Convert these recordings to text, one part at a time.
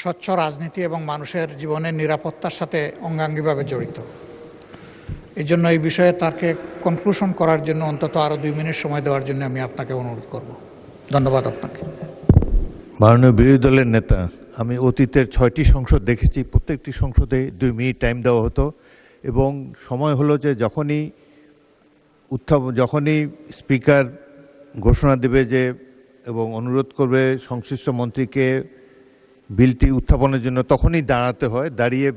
স্বচ্ছ রাজনীতি এবং মানুষের জীবনের নিরাপত্তার সাথে অঙ্গাঙ্গিভাবে জড়িত। এই জন্য এই বিষয়ে তাকে কনক্লুশন করার জন্য অন্তত আরও 2 মিনিট সময় দেওয়ার জন্য আমি আপনাকে অনুরোধ করব। ধন্যবাদ আপনাকে। মাননীয় বিরোধী দলের নেতা, আমি অতীতের 6টি সংসদ দেখেছি, প্রত্যেকটি সংসদে 2 মিনিট টাইম দেওয়া হতো এবং সময় হলো যে যখনই স্পিকার ঘোষণা দেবে যে এবং অনুরোধ করবে সংশ্লিষ্ট মন্ত্রীকে বিলটি উত্থাপনের জন্য, তখনই দাঁড়াতে হয়, দাঁড়িয়ে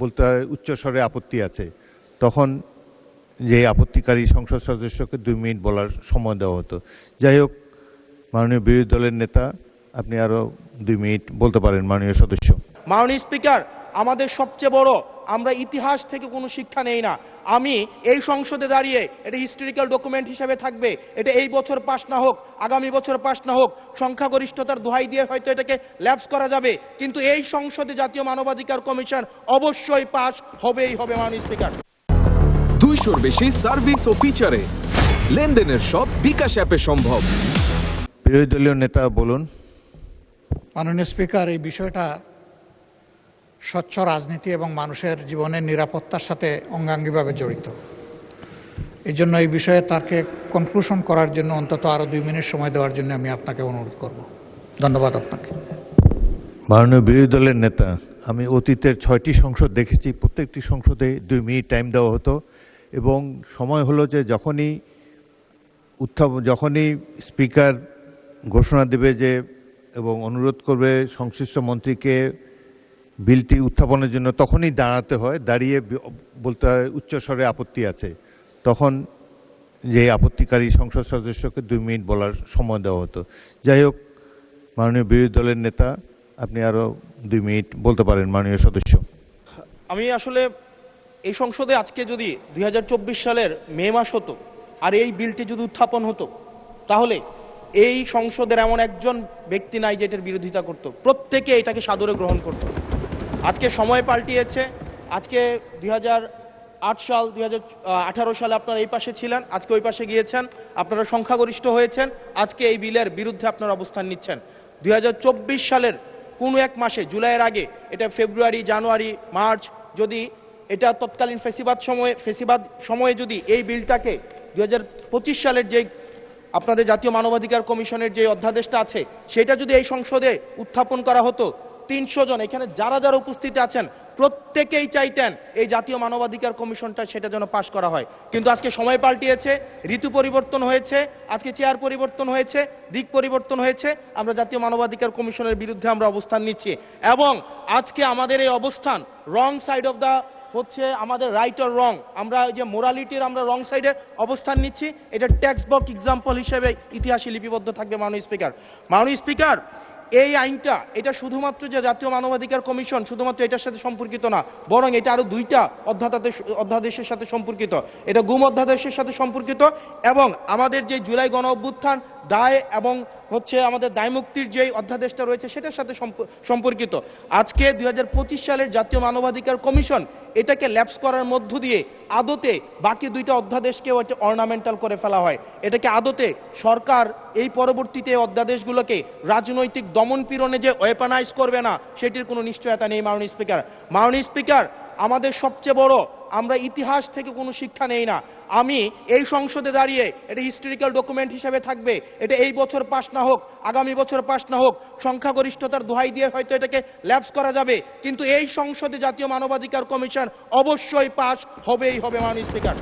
বলতে হয় উচ্চস্বরে আপত্তি আছে। তখন যে আপত্তিকারী সংসদ সদস্যকে 2 মিনিট বলার সময় দেওয়া হতো। যাই হোক, মাননীয় বিরোধী দলের নেতা, আপনি আরও 2 মিনিট বলতে পারেন। মাননীয় সদস্য। মাননীয় স্পিকার, আমাদের সবচেয়ে বড়, আমরা ইতিহাস থেকে কোনো শিক্ষা নেই না। আমি এই সংসদে দাঁড়িয়ে, এটা হিস্টোরিক্যাল ডকুমেন্ট হিসেবে থাকবে, এটা এই বছর পাস না হোক, আগামী বছর পাস না হোক, সংখ্যাগরিষ্ঠতার দোহাই দিয়ে হয়তো এটাকে ল্যাপস করা যাবে, কিন্তু এই সংসদে জাতীয় মানবাধিকার কমিশন অবশ্যই পাস হবেই হবে। মাননীয় স্পিকার, 200-র বেশি সার্ভিস ও ফিচারে লেনদেনের সব বিকাশ অ্যাপে সম্ভব। বিরোধী দলীয় নেতা বলুন। মাননীয় স্পিকার, এই বিষয়টা স্বচ্ছ রাজনীতি এবং মানুষের জীবনের নিরাপত্তার সাথে অঙ্গাঙ্গিভাবে জড়িত। এই জন্য এই বিষয়ে তাকে কনক্লুশন করার জন্য অন্তত আরও 2 মিনিট সময় দেওয়ার জন্য আমি আপনাকে অনুরোধ করব। ধন্যবাদ আপনাকে। মাননীয় বিরোধী দলের নেতা, আমি অতীতের 6টি সংসদ দেখেছি, প্রত্যেকটি সংসদে 2 মিনিট টাইম দেওয়া হতো এবং সময় হলো যে যখনই স্পিকার ঘোষণা দেবে যে এবং অনুরোধ করবে সংশ্লিষ্ট মন্ত্রীকে বিলটি উত্থাপনের জন্য, তখনই দাঁড়াতে হয়, দাঁড়িয়ে বলতে হয় উচ্চস্বরে আপত্তি আছে। তখন যে আপত্তিকারী সংসদ সদস্যকে 2 মিনিট বলার সময় দেওয়া হতো। যাই হোক, মাননীয় বিরোধী দলের নেতা, আপনি আরও 2 মিনিট বলতে পারেন। মাননীয় সদস্য। আমি আসলে এই সংসদে আজকে যদি 2024 সালের মে মাস হতো আর এই বিলটি যদি উত্থাপন হতো, তাহলে এই সংসদের এমন একজন ব্যক্তি নাই যে এটার বিরোধিতা করত, প্রত্যেকে এটাকে সাদরে গ্রহণ করত। আজকে সময় পাল্টিয়েছে। আজকে 2008 সাল, 2018 সালে আপনারা এই পাশে ছিলেন, আজকে ওই পাশে গিয়েছেন, আপনারা সংখ্যাগরিষ্ঠ হয়েছেন, আজকে এই বিলের বিরুদ্ধে আপনারা অবস্থান নিচ্ছেন। 2024 সালের কোনো এক মাসে, জুলাইয়ের আগে, এটা ফেব্রুয়ারি, জানুয়ারি, মার্চ, যদি এটা তৎকালীন ফেসিবাদ সময়ে যদি এই বিলটাকে 2025 সালের যে আপনাদের জাতীয় মানবাধিকার কমিশনের যে অধ্যাদেশটা আছে, সেটা যদি এই সংসদে উত্থাপন করা হতো, 300 জন এখানে যারা উপস্থিত আছেন প্রত্যেকেই চাইতেন এই জাতীয় মানবাধিকার কমিশনটা সেটা যেন পাশ করা হয়। কিন্তু আজকে সময় পাল্টিয়েছে, ঋতু পরিবর্তন হয়েছে, আজকে চেয়ার পরিবর্তন হয়েছে, দিক পরিবর্তন হয়েছে, আমরা জাতীয় মানবাধিকার কমিশনের বিরুদ্ধে আমরা অবস্থান নিচ্ছি। এবং আজকে আমাদের এই অবস্থান রং সাইড অফ দ্য হচ্ছে আমাদের রাইট অর রং, আমরা যে মোরালিটির আমরা রং সাইডে অবস্থান নিচ্ছি, এটা টেক্সট বুক এক্সাম্পল হিসেবে ইতিহাসে লিপিবদ্ধ থাকবে। মাননীয় স্পিকার, মাননীয় স্পিকার, এই আইনটা এটা শুধুমাত্র যে জাতীয় মানবাধিকার কমিশন শুধুমাত্র এটার সাথে সম্পর্কিত না, বরং এটা আরো 2টা অধ্যাদেশের সাথে সম্পর্কিত। এটা গুম অধ্যাদেশের সাথে সম্পর্কিত এবং আমাদের যে জুলাই গণ অভ্যুত্থান দায় এবং হচ্ছে আমাদের দায় মুক্তির যে অধ্যাদেশটা রয়েছে সেটার সাথে সম্পর্কিত। আজকে 2025 সালের জাতীয় মানবাধিকার কমিশন এটাকে ল্যাপস করার মধ্য দিয়ে আদতে বাকি 2টা অধ্যাদেশকেও এটা অর্নামেন্টাল করে ফেলা হয়। এটাকে আদতে সরকার এই পরবর্তীতে অধ্যাদেশগুলোকে রাজনৈতিক দমন পীড়নে যে ওয়েপনাইজ করবে না, সেটির কোনো নিশ্চয়তা নেই। মাননীয় স্পিকার, মাননীয় স্পিকার, আমাদের সবচেয়ে বড়, আমরা ইতিহাস থেকে কোনো শিক্ষা নেই না। আমি এই সংসদে দাঁড়িয়ে, এটা হিস্টোরিক্যাল ডকুমেন্ট হিসেবে থাকবে, এটা এই বছর পাস না হোক, আগামী বছর পাস না হোক, সংখ্যাগরিষ্ঠতার দোহাই দিয়ে হয়তো এটাকে ল্যাপস করা যাবে, কিন্তু এই সংসদে জাতীয় মানবাধিকার কমিশন অবশ্যই পাস হবেই হবে। মাননীয় স্পিকার।